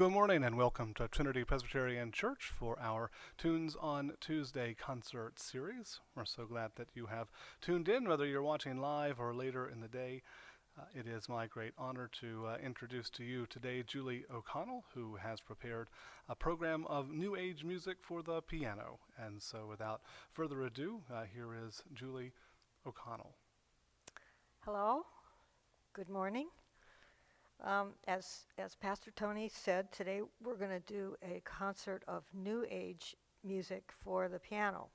Good morning and welcome to Trinity Presbyterian Church for our Tunes on Tuesday concert series. We're so glad that you have tuned in, whether you're watching live or later in the day. It is my great honor to introduce to you today Julie O'Connell, who has prepared a program of New Age music for the piano. And so without further ado, here is Julie O'Connell. Hello, good morning. As Pastor Tony said, today we're going to do a concert of New Age music for the piano.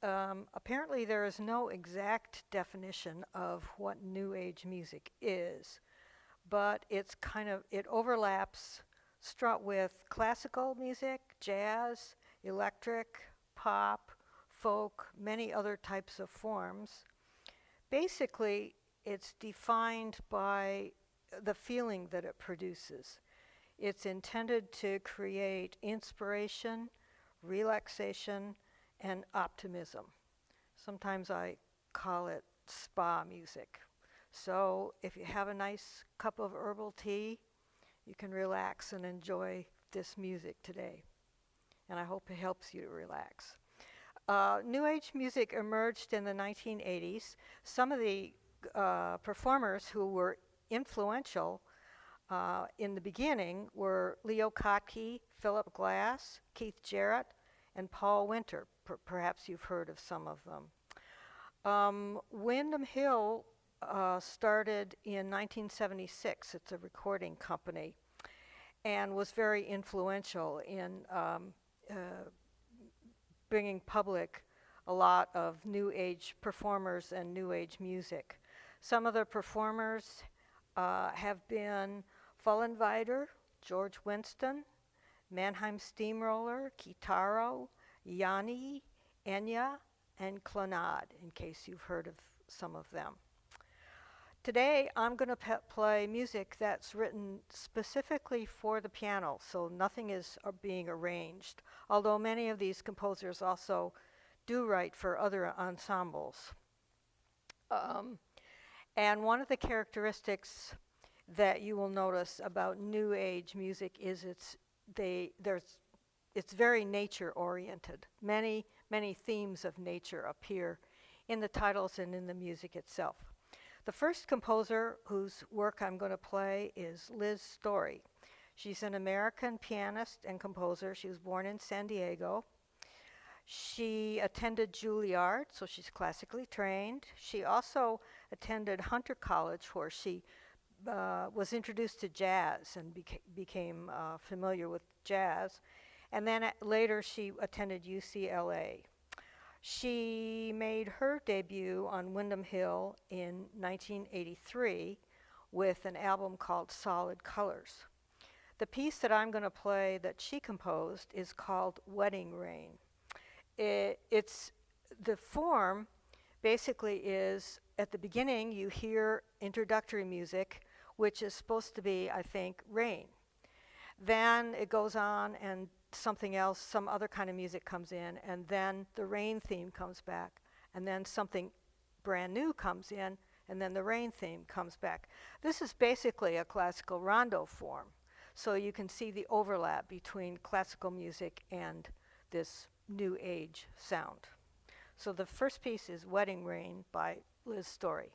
Apparently there is no exact definition of what New Age music is, but it overlaps with classical music, jazz, electric, pop, folk, many other types of forms. Basically, it's defined by the feeling that it produces. It's intended to create inspiration, relaxation, and optimism. Sometimes I call it spa music. So if you have a nice cup of herbal tea, you can relax and enjoy this music today. And I hope it helps you to relax. New Age music emerged in the 1980s. Some of the performers who were influential in the beginning were Leo Kottke, Philip Glass, Keith Jarrett, and Paul Winter. Perhaps you've heard of some of them. Windham Hill started in 1976. It's a recording company and was very influential in bringing public a lot of New Age performers and New Age music. Some of the performers have been Fullenwider, George Winston, Mannheim Steamroller, Kitaro, Yanni, Enya, and Clannad, in case you've heard of some of them. Today I'm going to play music that's written specifically for the piano, so nothing is being arranged, although many of these composers also do write for other ensembles. And one of the characteristics that you will notice about New Age music is it's very nature-oriented. Many themes of nature appear in the titles and in the music itself. The first composer whose work I'm going to play is Liz Story. She's an American pianist and composer. She was born in San Diego. She attended Juilliard, so she's classically trained. She also attended Hunter College, where she was introduced to jazz and became familiar with jazz. And then later she attended UCLA. She made her debut on Windham Hill in 1983 with an album called Solid Colors. The piece that I'm going to play that she composed is called Wedding Rain. It's the form basically is at the beginning you hear introductory music, which is supposed to be, I think, rain. Then it goes on and something else, some other kind of music comes in, and then the rain theme comes back, and then something brand new comes in, and then the rain theme comes back. This is basically a classical rondo form, so you can see the overlap between classical music and this New Age sound. So the first piece is Wedding Rain by Liz Story.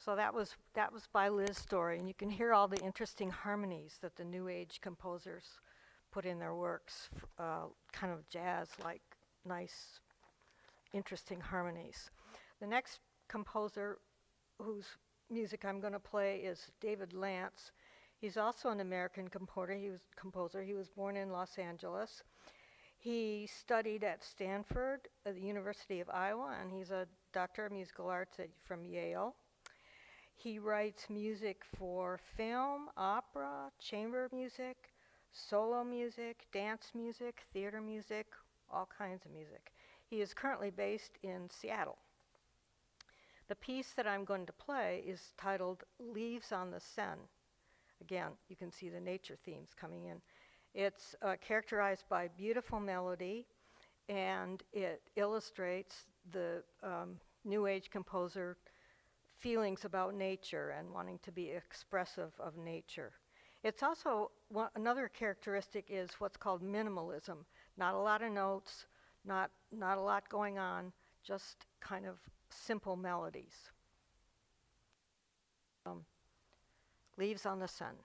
So that was by Liz Story, and you can hear all the interesting harmonies that the New Age composers put in their works, kind of jazz-like, nice, interesting harmonies. The next composer whose music I'm going to play is David Lantz. He's also an American composer. He was born in Los Angeles. He studied at Stanford, at the University of Iowa, and he's a doctor of musical arts from Yale. He writes music for film, opera, chamber music, solo music, dance music, theater music, all kinds of music. He is currently based in Seattle. The piece that I'm going to play is titled Leaves on the Sun. Again, you can see the nature themes coming in. It's characterized by beautiful melody, and it illustrates the New Age composer feelings about nature and wanting to be expressive of nature. It's also, another characteristic is what's called minimalism. Not a lot of notes, not a lot going on, just kind of simple melodies. Leaves on the Sun.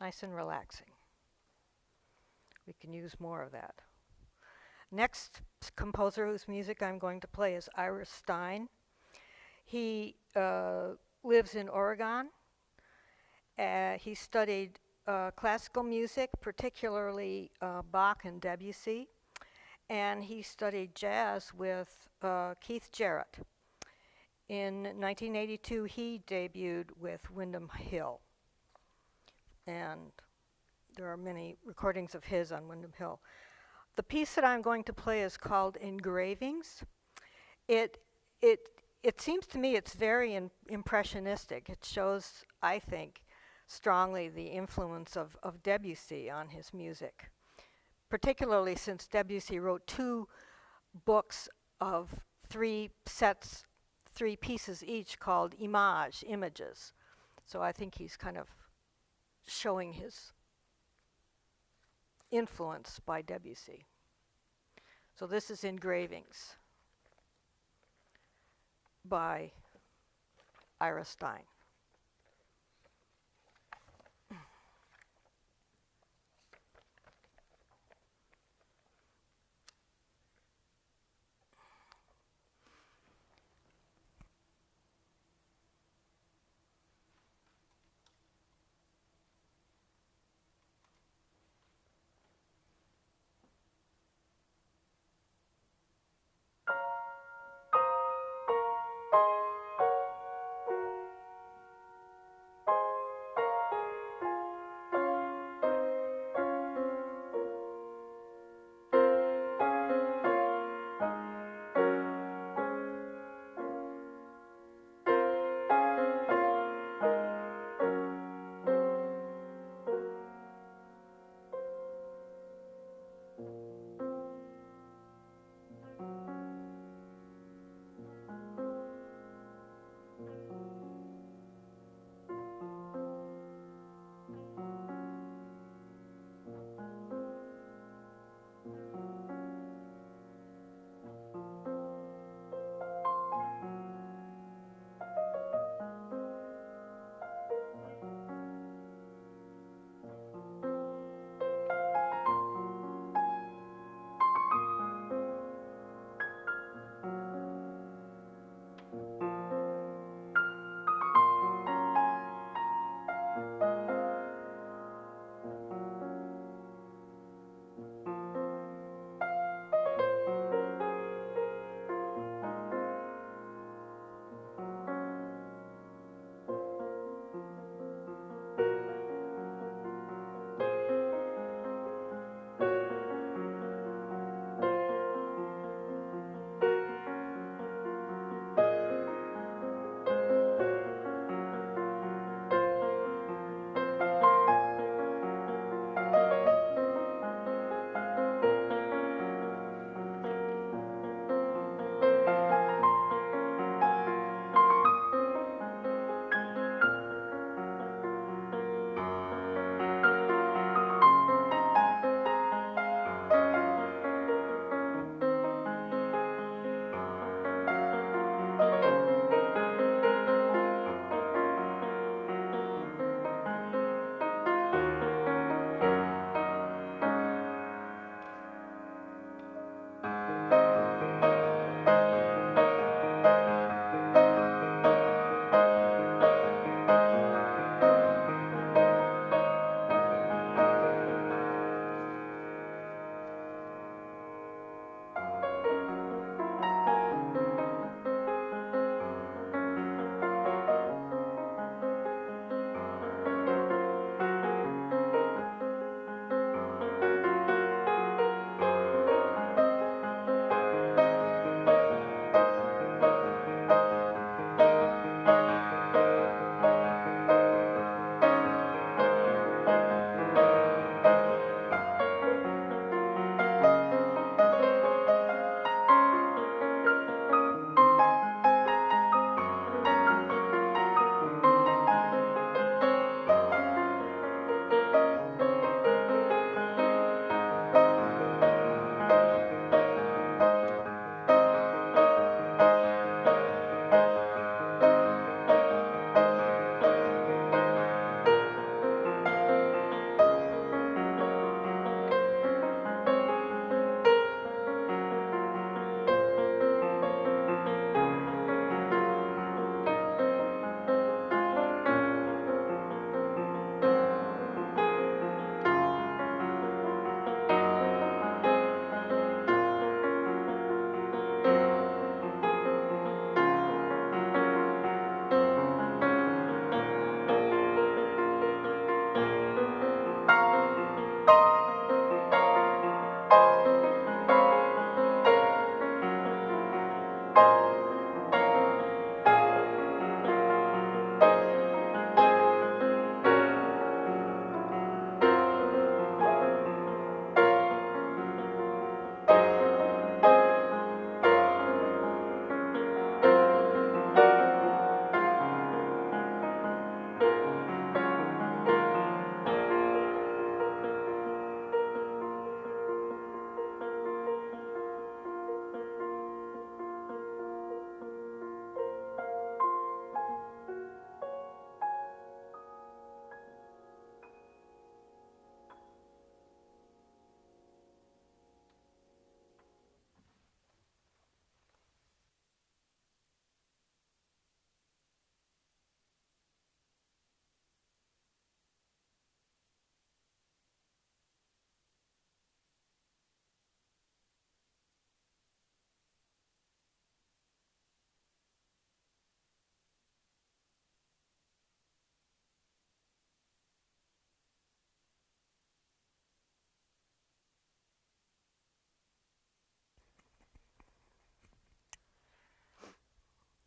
Nice and relaxing. We can use more of that. Next composer whose music I'm going to play is Ira Stein. He lives in Oregon. He studied classical music, particularly Bach and Debussy, and he studied jazz with Keith Jarrett. In 1982, he debuted with Windham Hill, and there are many recordings of his on Windham Hill. The piece that I'm going to play is called Engravings. It seems to me it's very impressionistic. It shows, I think, strongly the influence of Debussy on his music, particularly since Debussy wrote 2 books of 3 pieces each called Images. So I think he's kind of showing his influence by Debussy. So this is Engravings by Ira Stein.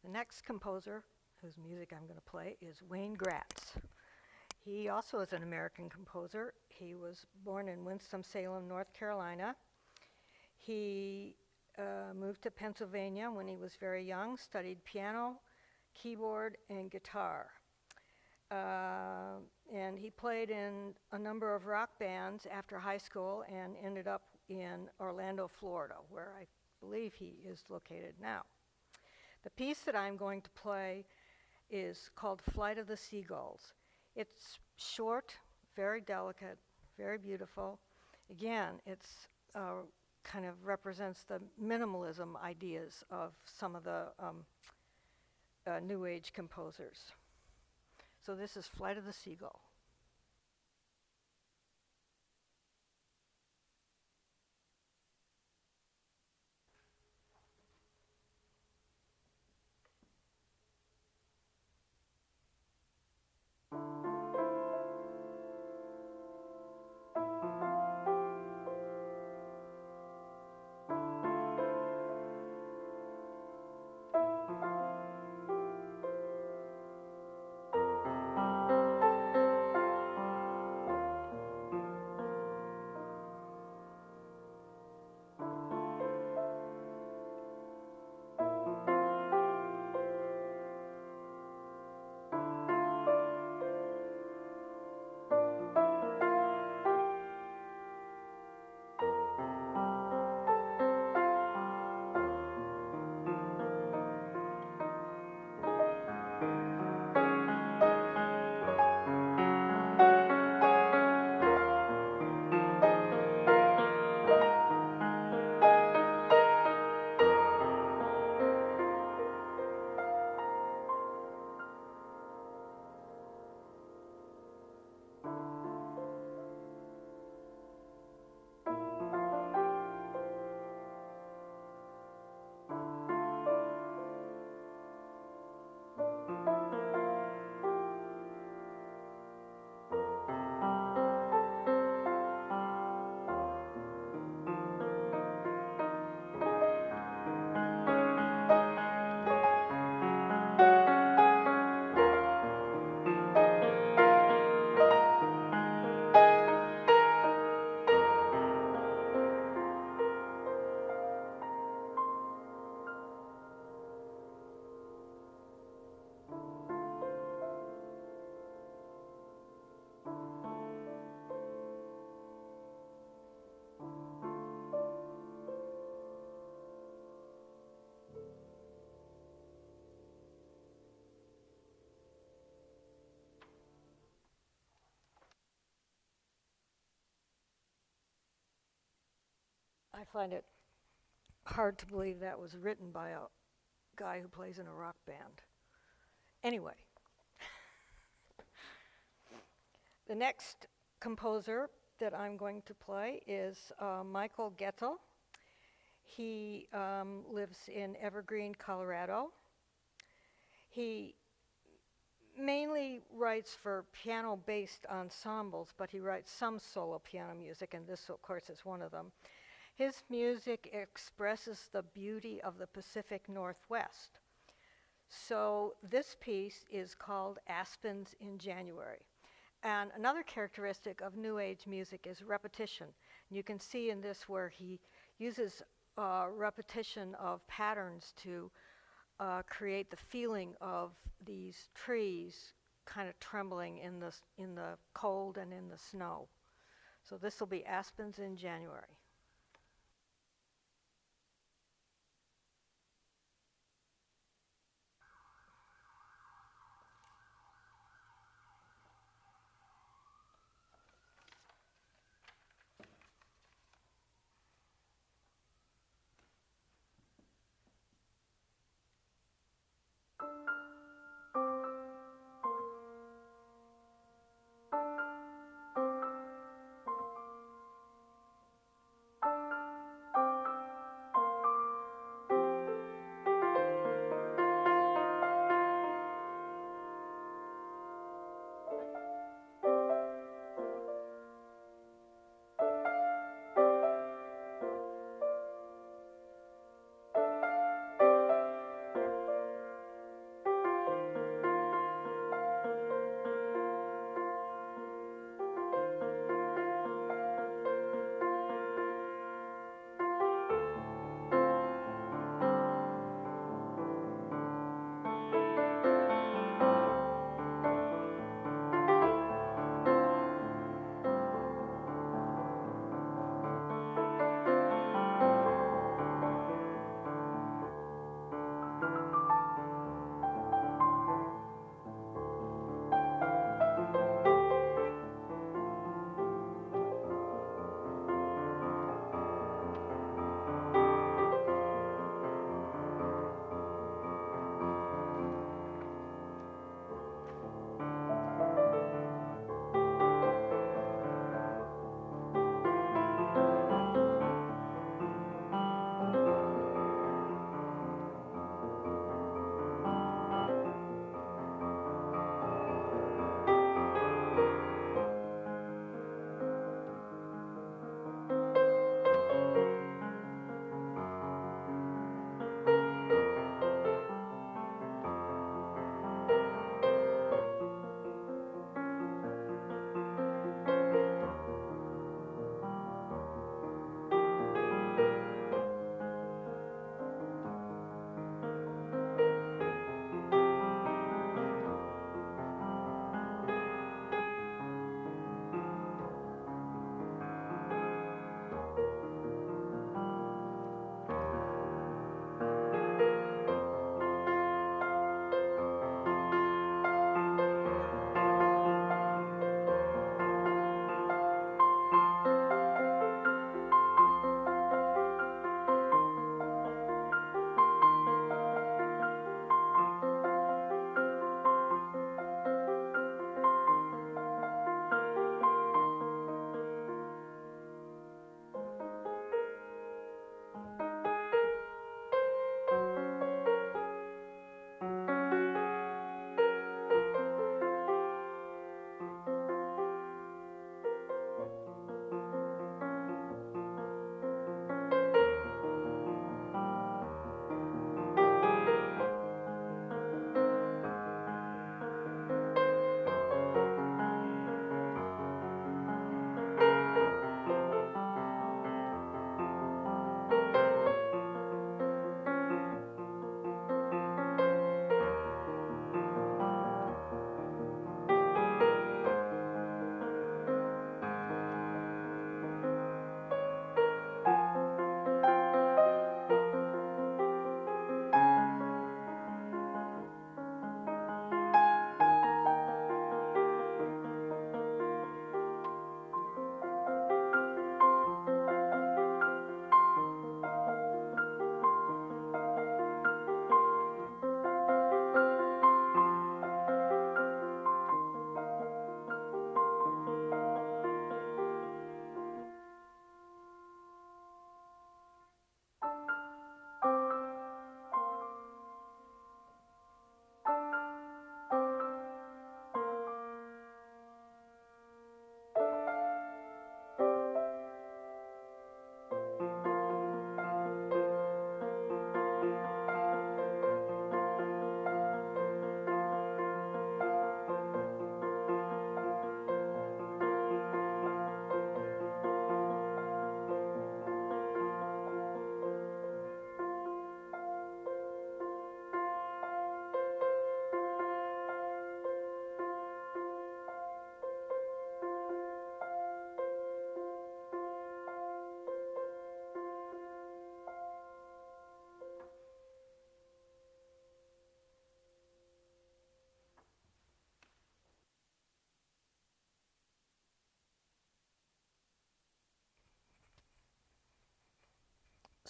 The next composer whose music I'm going to play is Wayne Gratz. He also is an American composer. He was born in Winston-Salem, North Carolina. He moved to Pennsylvania when he was very young, studied piano, keyboard, and guitar. And he played in a number of rock bands after high school and ended up in Orlando, Florida, where I believe he is located now. The piece that I'm going to play is called Flight of the Seagulls. It's short, very delicate, very beautiful. Again, it's kind of represents the minimalism ideas of some of the New Age composers. So this is Flight of the Seagull. I find it hard to believe that was written by a guy who plays in a rock band. Anyway, the next composer that I'm going to play is Michael Goettl. He lives in Evergreen, Colorado. He mainly writes for piano-based ensembles, but he writes some solo piano music, and this, of course, is one of them. His music expresses the beauty of the Pacific Northwest. So this piece is called Aspens in January. And another characteristic of New Age music is repetition. You can see in this where he uses repetition of patterns to create the feeling of these trees kind of trembling in the cold and in the snow. So this will be Aspens in January.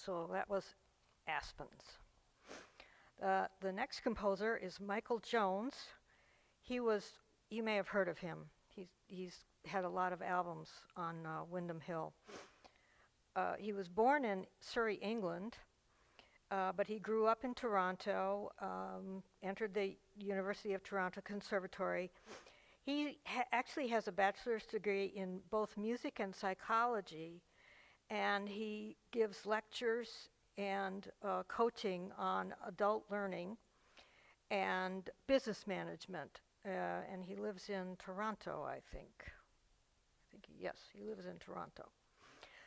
So that was Aspens. The next composer is Michael Jones. You may have heard of him. He's had a lot of albums on Windham Hill. He was born in Surrey, England, but he grew up in Toronto, entered the University of Toronto Conservatory. He actually has a bachelor's degree in both music and psychology, and he gives lectures and coaching on adult learning and business management. And he lives in Toronto, I think. Yes, he lives in Toronto.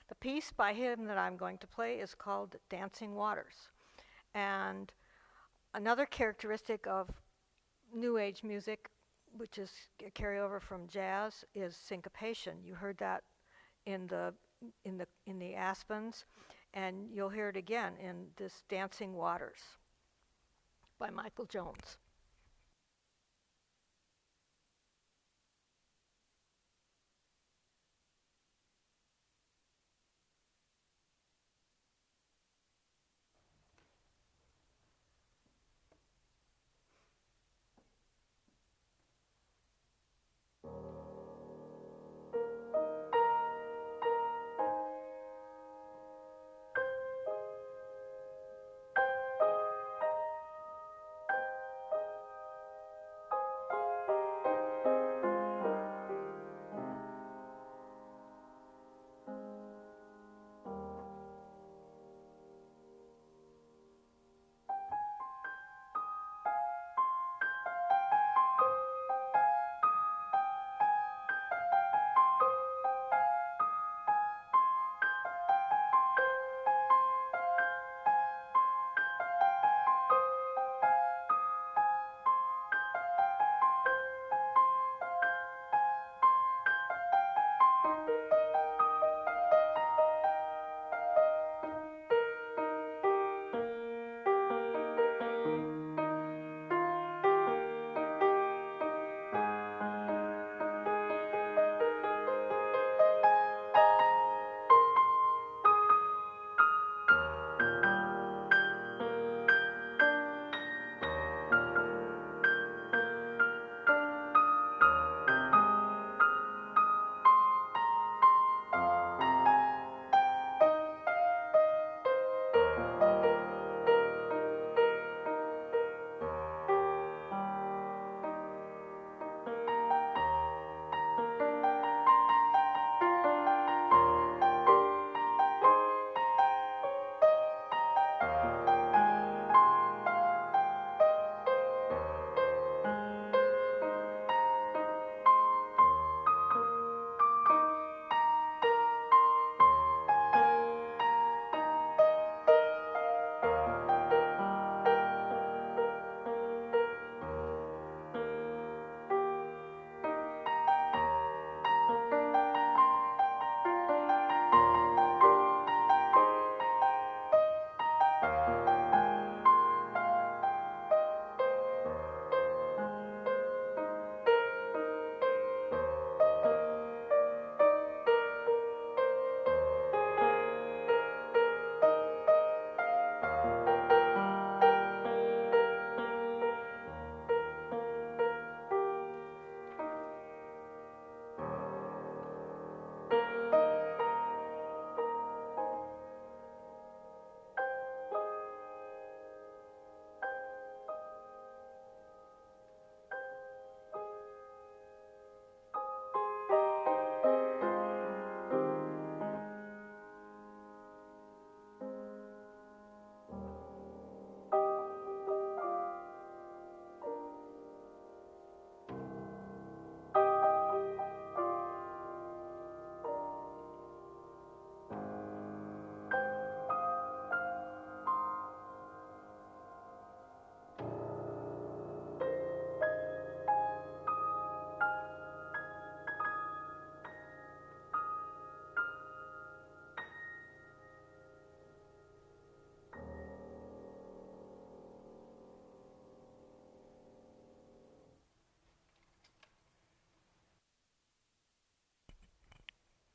The piece by him that I'm going to play is called Dancing Waters. And another characteristic of New Age music, which is a carryover from jazz, is syncopation. You heard that in the Aspens, and you'll hear it again in this Dancing Waters by Michael Jones.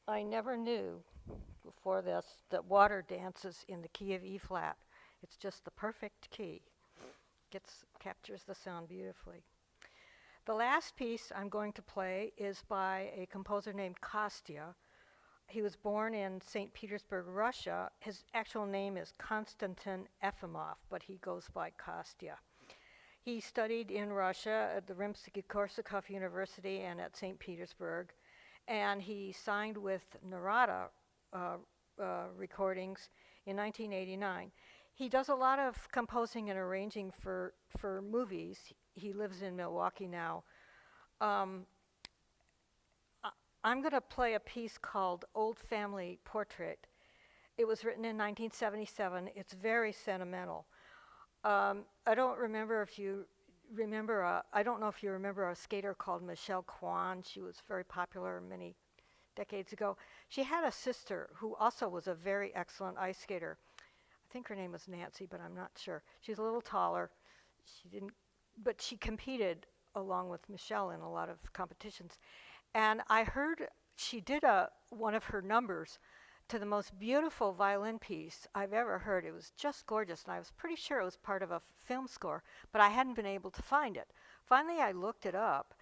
I never knew before this that water dances in the key of E flat. It's just the perfect key. Captures the sound beautifully. The last piece I'm going to play is by a composer named Kostya. He was born in St. Petersburg, Russia. His actual name is Konstantin Efimov, but he goes by Kostya. He studied in Russia at the Rimsky-Korsakov University and at St. Petersburg, and he signed with Narada Recordings in 1989. He does a lot of composing and arranging for movies. He lives in Milwaukee now. I'm going to play a piece called Old Family Portrait. It was written in 1977. It's very sentimental. I don't remember if you remember, I don't know if you remember a skater called Michelle Kwan. She was very popular many decades ago. She had a sister who also was a very excellent ice skater. I think her name was Nancy, but I'm not sure. She's a little taller. But she competed along with Michelle in a lot of competitions. And I heard she did one of her numbers to the most beautiful violin piece I've ever heard. It was just gorgeous, and I was pretty sure it was part of a film score, but I hadn't been able to find it. Finally, I looked it up,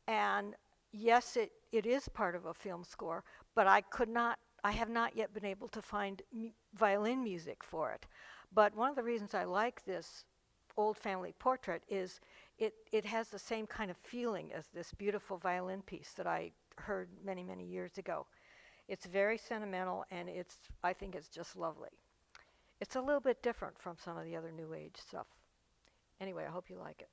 and yes, it is part of a film score, but I have not yet been able to find violin music for it. But one of the reasons I like this Old Family Portrait is it has the same kind of feeling as this beautiful violin piece that I heard many, many years ago. It's very sentimental, and I think it's just lovely. It's a little bit different from some of the other New Age stuff. Anyway, I hope you like it.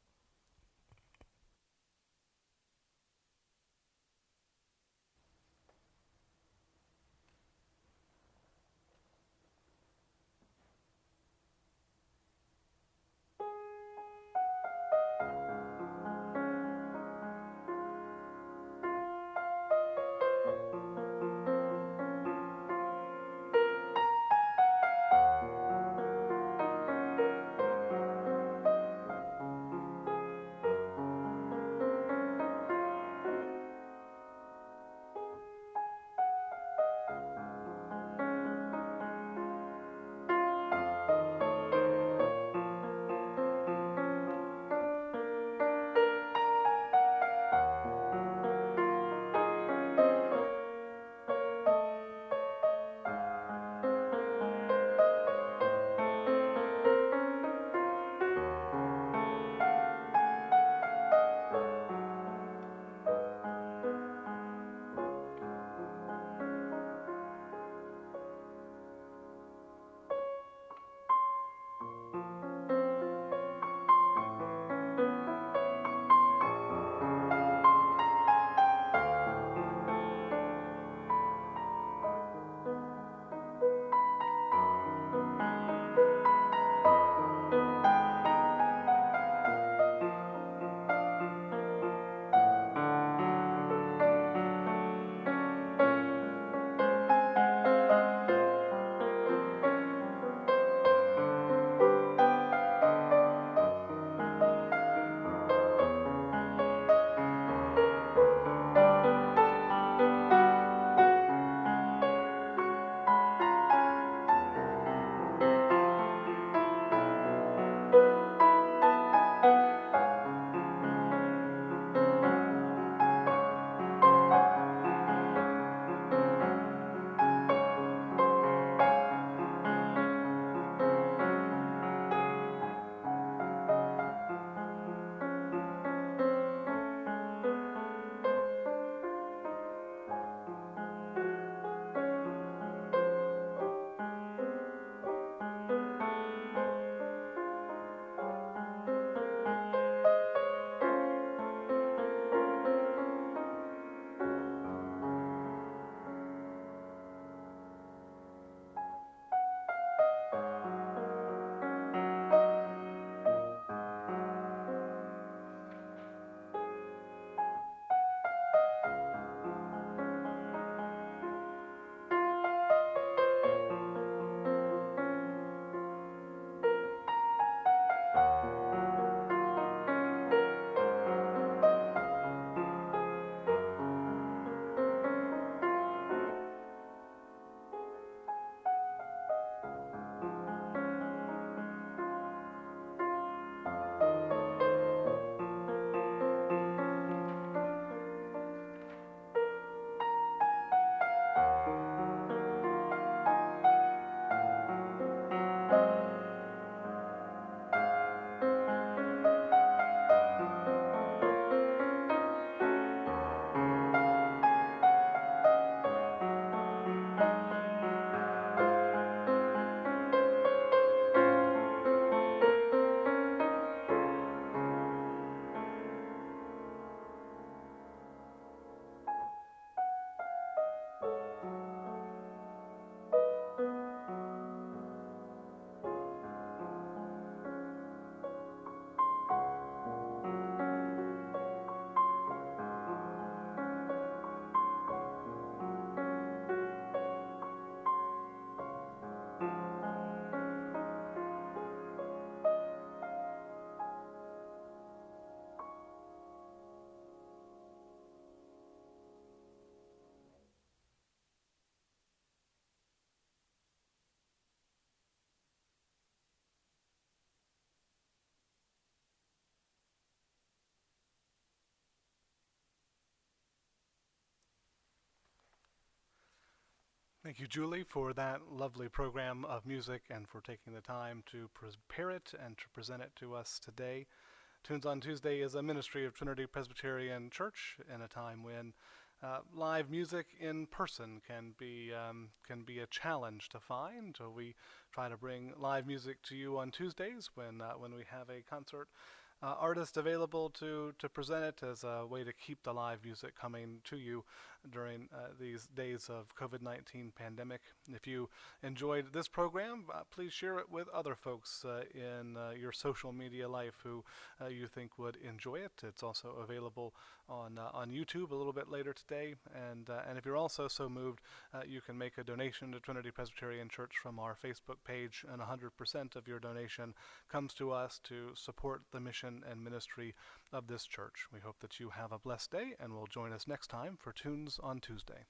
Thank you, Julie, for that lovely program of music and for taking the time to prepare it and to present it to us today. Tunes on Tuesday is a ministry of Trinity Presbyterian Church in a time when live music in person can be a challenge to find. So we try to bring live music to you on Tuesdays when we have a concert artist available to present it as a way to keep the live music coming to you during these days of COVID-19 pandemic. If you enjoyed this program, please share it with other folks in your social media life who you think would enjoy it. It's also available on YouTube a little bit later today. And if you're also so moved, you can make a donation to Trinity Presbyterian Church from our Facebook page, and 100% of your donation comes to us to support the mission and ministry of this church. We hope that you have a blessed day, and will join us next time for Tunes on Tuesday.